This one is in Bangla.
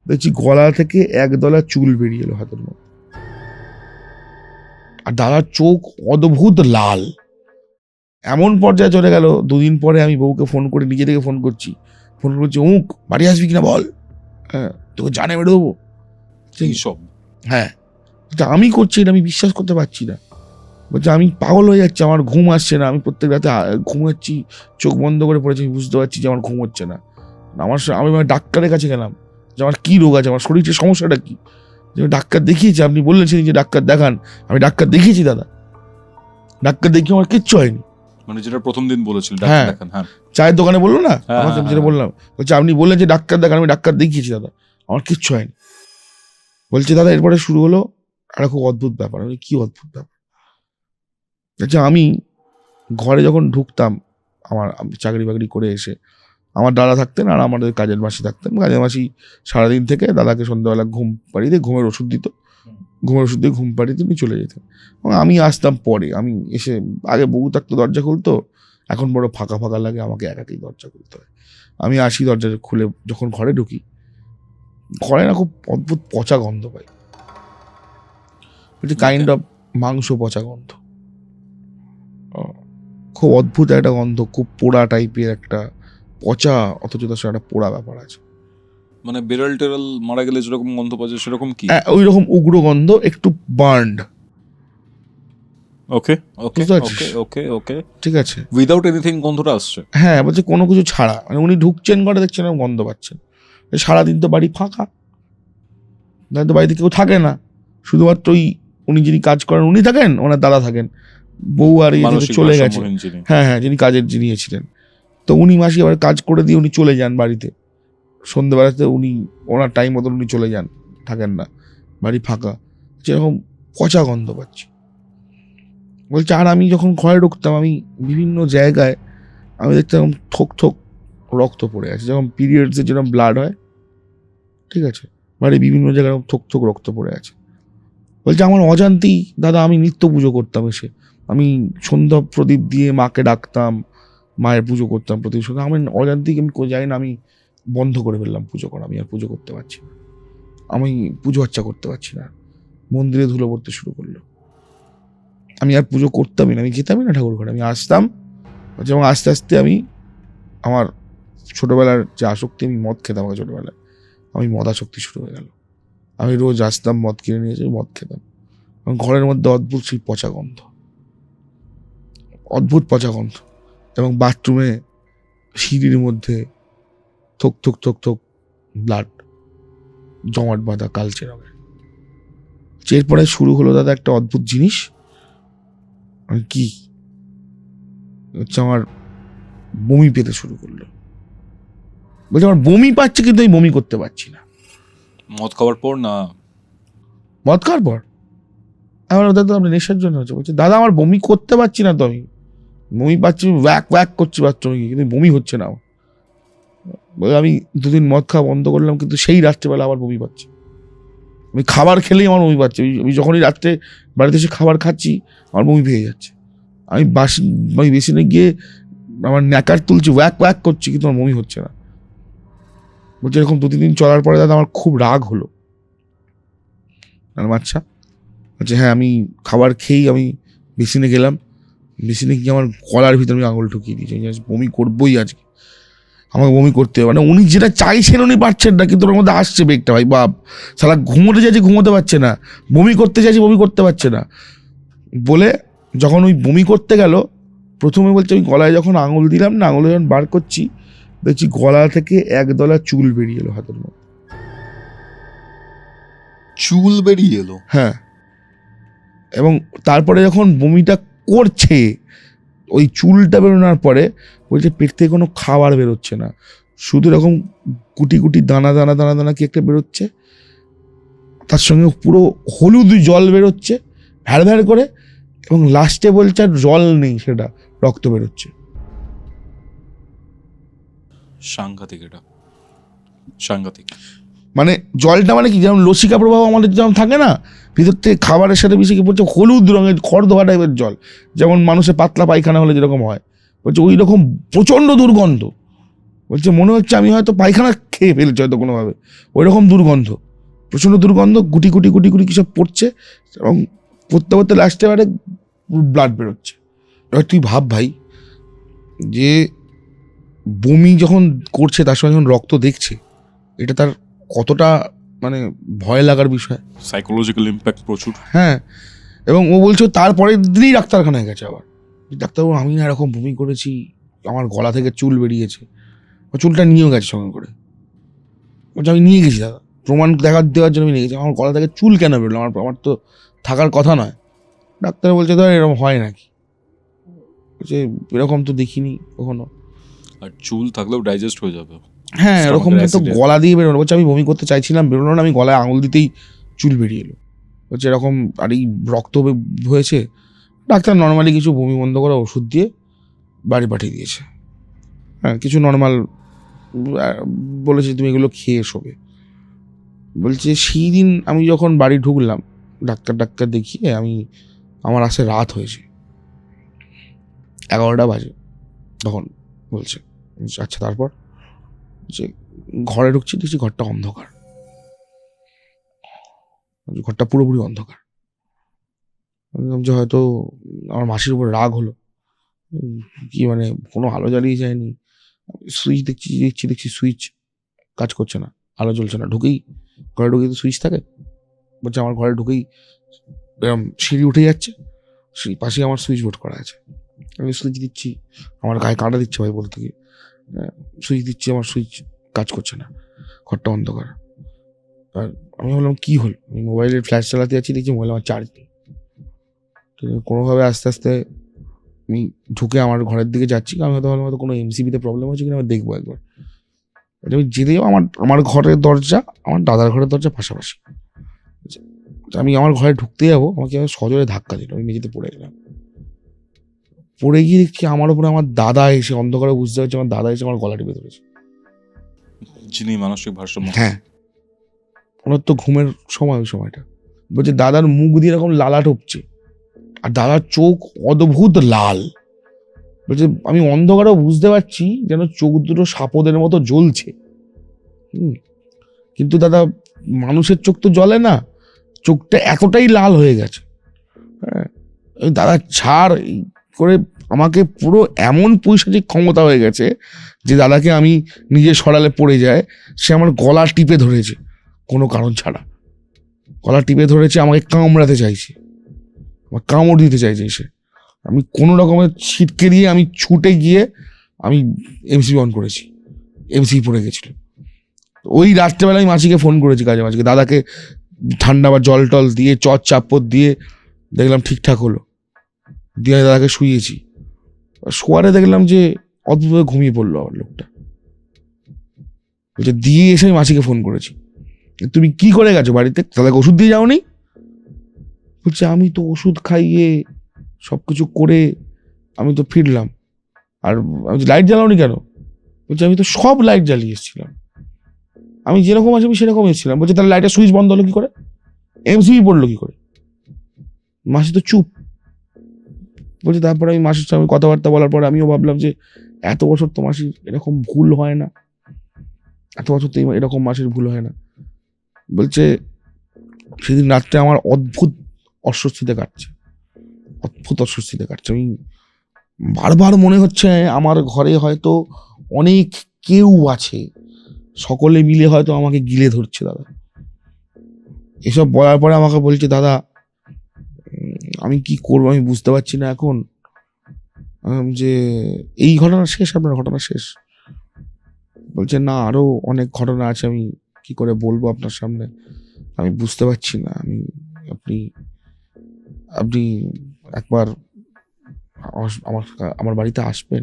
দেখছি গলা থেকে একদলা চুল বেরিয়ে এলো হাতের মধ্যে, আর দাদার চোখ অদ্ভুত লাল। এমন পর্যায়ে চলে গেল, 2 দিন পরে আমি বউকে ফোন করে, নিজে থেকে ফোন করছি, অমুক বাড়ি আসবি কিনা বল, হ্যাঁ তোকে জানে বেরো দেবো। সব হ্যাঁ, আমি করছি এটা আমি বিশ্বাস করতে পারছি না। বলছে আমি পাগল হয়ে যাচ্ছি, আমার ঘুম আসছে না, আমি প্রত্যেক রাতে ঘুমাচ্ছি, চোখ বন্ধ করে পড়েছি, আমি বুঝতে পারছি যে আমার ঘুম হচ্ছে না। আমি ডাক্তারের কাছে গেলাম যে আমার কি রোগ আছে, আমার শরীরের সমস্যাটা কি। ডাক্তার দেখিয়েছি, আপনি বললেন সেদিন যে ডাক্তার দেখান, আমি ডাক্তার দেখিয়েছি দাদা, ডাক্তার দেখিয়ে আমার কিচ্ছু হয়নি। মানে যেটা প্রথম দিন বলেছিল চায়ের দোকানে বললো না আমাকে, যেটা বললাম, বলছে আপনি বললেন যে ডাক্তার দেখান, আমি ডাক্তার দেখিয়েছি দাদা, আমার কিচ্ছু হয়নি। বলছে দাদা এরপরে শুরু হলো একটা খুব অদ্ভুত ব্যাপার। কি অদ্ভুত ব্যাপার? আচ্ছা, আমি ঘরে যখন ঢুকতাম, আমার চাকরি বাকরি করে এসে, আমার দাদা থাকতেন আর আমাদের কাজের মাসি থাকতেন। কাজের মাসি সারাদিন থেকে দাদাকে সন্ধ্যাবেলা ঘুম পাড়িয়ে দিয়ে ঘুমের ওষুধ দিত, ঘুম পাড়িয়ে দিয়ে উনি চলে যেতেন। এবং আমি আসতাম পরে, আমি এসে, আগে বউ থাকতো দরজা খুলতো, এখন বড় ফাঁকা ফাঁকা লাগে, আমাকে একাকেই দরজা খুলতে হয়। আমি আসি, দরজা খুলে যখন ঘরে ঢুকি, ঘরে না খুব অদ্ভুত পচা গন্ধ পাই, কাইন্ড অফ মাংস পচা গন্ধ, খুব অদ্ভুত একটা গন্ধ, খুব পোড়া টাইপের একটা পচা, অথচ তার সাথে একটা পোড়া ব্যাপার আছে। মানে বিড়াল টেরাল মারা গেলে যেরকম গন্ধ পাওয়া যায় সেরকম কি? ওই রকম উগ্র গন্ধ, একটু বার্নড। ওকে ওকে ওকে ওকে ওকে, ঠিক আছে, উইদাউট এনিথিং গন্ধটা আসছে। হ্যাঁ, বলছে কোনো কিছু ছাড়া, মানে উনি ঢুকছেন ঘরে, দেখছেন গন্ধ পাচ্ছেন। সারাদিন তো বাড়ি ফাঁকা, তো বাড়িতে কেউ থাকে না, শুধুমাত্র উনি যিনি কাজ করেন উনি থাকেন, ওনার দাদা থাকেন, বউ আর চলে গেছে। হ্যাঁ হ্যাঁ, যিনি কাজের যিনি ছিলেন, তো উনি মাসি আবার কাজ করে দিয়ে উনি চলে যান বাড়িতে, সন্ধ্যেবেলাতে উনি ওনার টাইম মতন উনি চলে যান, থাকেন না, বাড়ি ফাঁকা, যেরকম পচা গন্ধ পাচ্ছি। বলছে আর আমি যখন ঘরে ঢুকতাম, আমি বিভিন্ন জায়গায় আমি দেখতাম থোক থোক রক্ত পড়ে আছে, যেমন পিরিয়ডসে যেরকম ব্লাড হয়, ঠিক আছে, বাড়ি বিভিন্ন জায়গায় থোক থোক রক্ত পড়ে আছে। বলছে আমার অজান্তেই দাদা আমি নিত্য পুজো করতাম, এসে আমি সন্ধ্যা প্রদীপ দিয়ে মাকে ডাকতাম, মায়ের পুজো করতাম প্রদীপ সঙ্গে, আমার অজান্তেই আমি যাই না, আমি বন্ধ করে ফেললাম পুজো করা, আমি আর পুজো করতে পারছি না, আমি পুজো আর্চা করতে পারছি না, মন্দিরে ধুলো পড়তে শুরু করলো, আমি আর পুজো করতামই না, আমি যেতামই না ঠাকুর ঘরে, আমি আসতাম, এবং আস্তে আস্তে আমি আমার ছোটবেলার যে আসক্তি, আমি মদ খেতাম, আমার ছোটবেলায় আমি মদাসক্তি শুরু হয়ে গেল, আমি রোজ আসতাম, মদ কিনে নিয়ে এসে মদ খেতাম, এবং ঘরের মধ্যে অদ্ভুত সেই পচা গন্ধ, অদ্ভুত পচা গন্ধ, এবং বাথরুমে সিঁড়ির মধ্যে থোক থোক থোক থোক ব্লাড জমাট বাঁধা কালচে রঙের। এরপরে শুরু হলো দাদা একটা অদ্ভুত জিনিস, কি হচ্ছে, আমার বমি পেতে শুরু করলো। বলছে আমার বমি পাচ্ছে, কিন্তু আমি বমি করতে পারছি না। মদ খাওয়ার পর? না, মদ খাওয়ার পর। আমার দাদা আপনি নেশার জন্য হচ্ছে। বলছে দাদা আমার বমি করতে পারছি না, তো আমি বমি পাচ্ছি, ওয়াক ওয়াক করছি বাথরুমে গিয়ে, কিন্তু বমি হচ্ছে না। আমি 2 দিন মদ খাওয়া বন্ধ করলাম, কিন্তু সেই রাত্রেবেলা আবার বমি পাচ্ছে। আমি খাবার খেলেই আমার বমি পাচ্ছে, আমি যখনই রাত্রে বাড়িতে এসে খাবার খাচ্ছি আমার বমি পেয়ে যাচ্ছে। আমি বেসিনে গিয়ে আমার ন্যাকার তুলছি, ওয়াক ওয়াক করছি, কিন্তু আমার বমি হচ্ছে না। বলছে এরকম 2-3 দিন চলার পরে দাদা আমার খুব রাগ হলো। আচ্ছা, বলছে হ্যাঁ, আমি খাবার খেয়েই আমি বেসিনে গেলাম, বেসিনে গিয়ে আমার গলার ভিতরে আমি আঙুল ঢুকিয়ে দিয়েছি, বমি করবোই আজকে, আমাকে বমি করতে হবে। মানে উনি যেটা চাইছেন উনি পারছেন না, কিন্তু ওর মধ্যে আসছে বেগটা, ভাই বাপ সালা ঘুমোতে চাইছে ঘুমোতে পারছে না, বমি করতে চাইছে বমি করতে পারছে না। বলে যখন ওই বমি করতে গেল, প্রথমে বলছে ওই গলায় যখন আঙুল দিলাম না, আঙুলে যখন বার করছি, দেখছি গলা থেকে একদলা চুল বেরিয়ে এলো হাতের মধ্যে। চুল বেরিয়ে এলো? হ্যাঁ, এবং তারপরে যখন বমিটা করছে, ওই চুলটা বেরোনোর পরে বলছে পেট থেকে কোনো খাবার বেরোচ্ছে না, শুধু এরকম গুটি গুটি দানা দানা দানা দানা কি একটা বেরোচ্ছে, তার সঙ্গে পুরো হলুদ জল বেরোচ্ছে ভ্যাড় ভ্যাড় করে, এবং লাস্টে বলছে আর জল নেই, সেটা রক্ত বেরোচ্ছে। সাংঘাতিক, এটা সাংঘাতিক। মানে জলটা মানে কি, যেমন লসিকা প্রভাব আমাদের যেমন থাকে না, ভিতর থেকে খাবারের সাথে মিশে কি বলছে হলুদ রঙের খড়দোয়া টাইপের জল, যেমন মানুষের পাতলা পায়খানা হলে যেরকম হয়, বলছে ওই রকম প্রচণ্ড দুর্গন্ধ, বলছে মনে হচ্ছে আমি হয়তো পায়খানা খেয়ে ফেলেছি হয়তো কোনোভাবে, ওই রকম দুর্গন্ধ, প্রচণ্ড দুর্গন্ধ, গুটি গুটি গুটি গুটি কিসব পড়ছে, এবং পড়তে পড়তে লাস্টে এবারে ব্লাড বেরোচ্ছে। এবার তুই ভাব ভাই, যে বমি যখন করছে তার সঙ্গে যখন রক্ত দেখছে, এটা তার কতটা মানে ভয় লাগার বিষয়, সাইকোলজিক্যাল ইম্প্যাক্ট প্রচুর। হ্যাঁ। এবং ও বলছে তারপরের দিনই ডাক্তারখানায় গেছে আবার, ডাক্তারবাবু আমি না এরকম বমি করেছি, আমার গলা থেকে চুল বেরিয়েছে, ও চুলটা নিয়েও গেছে সঙ্গে করে। বলছে আমি নিয়ে গেছি দাদা, প্রমাণ দেওয়ার জন্য আমি নিয়ে গেছি, আমার গলা থেকে চুল কেন বেরোলো, আমার তো থাকার কথা নয়। ডাক্তার বলছে ধর এরকম হয় নাকি, বলছে এরকম তো দেখিনি কখনো। আর চুল থাকলেও ডাইজেস্ট হয়ে যাবে। হ্যাঁ, এরকম তো গলা দিয়ে বেরোলো। বলছে আমি বমি করতে চাইছিলাম, বেরোলো না, আমি গলায় আঙুল দিতেই চুল বেরিয়ে এলো। বলছে এরকম, আর এই রক্ত হয়েছে। ডাক্তার নর্মালি কিছু বমি বন্ধ করা ওষুধ দিয়ে বাড়ি পাঠিয়ে দিয়েছে। হ্যাঁ, কিছু নর্মাল বলেছে তুমি এগুলো খেয়ে শোবে। বলছে সেই দিন আমি যখন বাড়ি ঢুকলাম, ডাক্তার দেখিয়ে আমার আসে রাত হয়েছে, 11টা বাজে তখন। বলছে আচ্ছা তারপর, যে ঘরে ঢুকছি দেখছি ঘরটা অন্ধকার, ঘরটা পুরোপুরি অন্ধকার। যে হয়তো আমার মাসির উপর রাগ হলো কি, মানে কোনো আলো জ্বালিয়ে যায়নি। সুইচ দেখছি সুইচ কাজ করছে না, আলো জ্বলছে না। ঘরে ঢুকেই তো সুইচ থাকে। বলছে আমার ঘরে ঢুকেই এরকম সিঁড়ি উঠে যাচ্ছে, সেই পাশেই আমার সুইচ বোর্ড করা আছে, আমি সুইচ দিচ্ছি, আমার গায়ে কাঁটা দিচ্ছে ভাই বলতে গিয়ে, সুইচ দিচ্ছি, আমার সুইচ কাজ করছে না, ঘরটা অন্ধকার। আর আমি ভাবলাম কি হলো, আমি মোবাইলের ফ্ল্যাশ চালাতে যাচ্ছি, দেখছি মোবাইল আমার চার্জ নেই। কোনোভাবে আস্তে আস্তে আমি ঢুকে আমার ঘরের দিকে যাচ্ছি, আমি হয়তো ভাবলাম হয়তো কোনো এমসিবিতে প্রবলেম হচ্ছে কিনা, আমি দেখবো একবার। আমি যেতেও আমার ঘরের দরজা আমার দাদার ঘরের দরজা পাশাপাশি। আমি আমার ঘরে ঢুকতে যাবো, আমাকে সজোরে ধাক্কা দিল, আমি মেঝেতে পড়ে গেলাম। পড়ে গিয়ে দেখছি আমার উপরে আমার দাদা এসে, অন্ধকারে বুঝতে পারছি আমার দাদা এসে আমার গলা টিপে ধরেছে। যিনি মানসিক ভারসাম্য, হ্যাঁ, ওনার তো ঘুমের সময় ওই সময়টা। বলছে দাদার মুখ দিয়ে এরকম লালা টপছে, আর দাদার চোখ অদ্ভুত লাল। বলছে আমি অন্ধকারেও বুঝতে পারছি যেন চোখ দুটো সাপদের মতো জ্বলছে। কিন্তু দাদা মানুষের চোখ তো জ্বলে না, চোখটা এতটাই লাল হয়ে গেছে। হ্যাঁ, দাদা ছাড় করে আমাকে পুরো এমন পৈশাচিক ক্ষমতা হয়ে গেছে যে দাদাকে আমি নিজে সরালে পড়ে যায়, সে আমার গলা টিপে ধরেছে কোনো কারণ ছাড়া। গলা টিপে ধরেছে, আমাকে কামড়াতে চাইছে, আমার কামড় দিতে চাইছে সে। আমি কোনো রকমের ছিটকে দিয়ে আমি ছুটে গিয়ে আমি এমসি অন করেছি, এমসি পড়ে গেছিল। ওই রাত্রেবেলা আমি মাসিকে ফোন করেছি, কাজে মাসিকে, দাদাকে ঠান্ডা বা জল টল দিয়ে চট চাপড় দিয়ে দেখলাম ঠিকঠাক হলো, দিয়ে দাদাকে শুয়েছি। শোয়ারে দেখলাম যে অদ্ভুতভাবে ঘুমিয়ে পড়লো আমার লোকটা। বলছে দিয়ে এসে আমি মাসিকে ফোন করেছি, তুমি কি করে গেছো বাড়িতে, দাদাকে ওষুধ দিয়ে যাওনি? বলছে আমি তো ওষুধ খাইয়ে সবকিছু করে আমি তো ফিরলাম। আর আমি লাইট জ্বালাওনি কেন? বলছে আমি তো সব লাইট জ্বালিয়ে এসেছিলাম, আমি যেরকম আছি আমি সেরকম এসেছিলাম। বলছে তাহলে লাইটের সুইচ বন্ধ হলো কি করে, এমসিবি পড়লো কি করে? মাসি তো চুপ। বলছে তারপরে আমি মাসির সঙ্গে কথাবার্তা বলার পরে আমিও ভাবলাম যে এত বছর তো মাসির এরকম ভুল হয় না, এত বছর তো এরকম মাসির ভুল হয় না। বলছে সেদিন রাত্রে আমার অদ্ভুত অস্বস্তিতে কাটছে। আমি বারবার মনে হচ্ছে আমার ঘরে হয়তো অনেক কেউ আছে, সকলে মিলে হয়তো আমাকে গিলে ধরছে দাদা। এসব বলার পরে আমাকে বলছে দাদা আমি কি করবো আমি বুঝতে পারছি না এখন, যে এই ঘটনা শেষ, আপনার ঘটনা শেষ? বলছে না আরো অনেক ঘটনা আছে, আমি কি করে বলবো আপনার সামনে, আমি বুঝতে পারছি না। আপনি একবার আমার বাড়িতে আসবেন,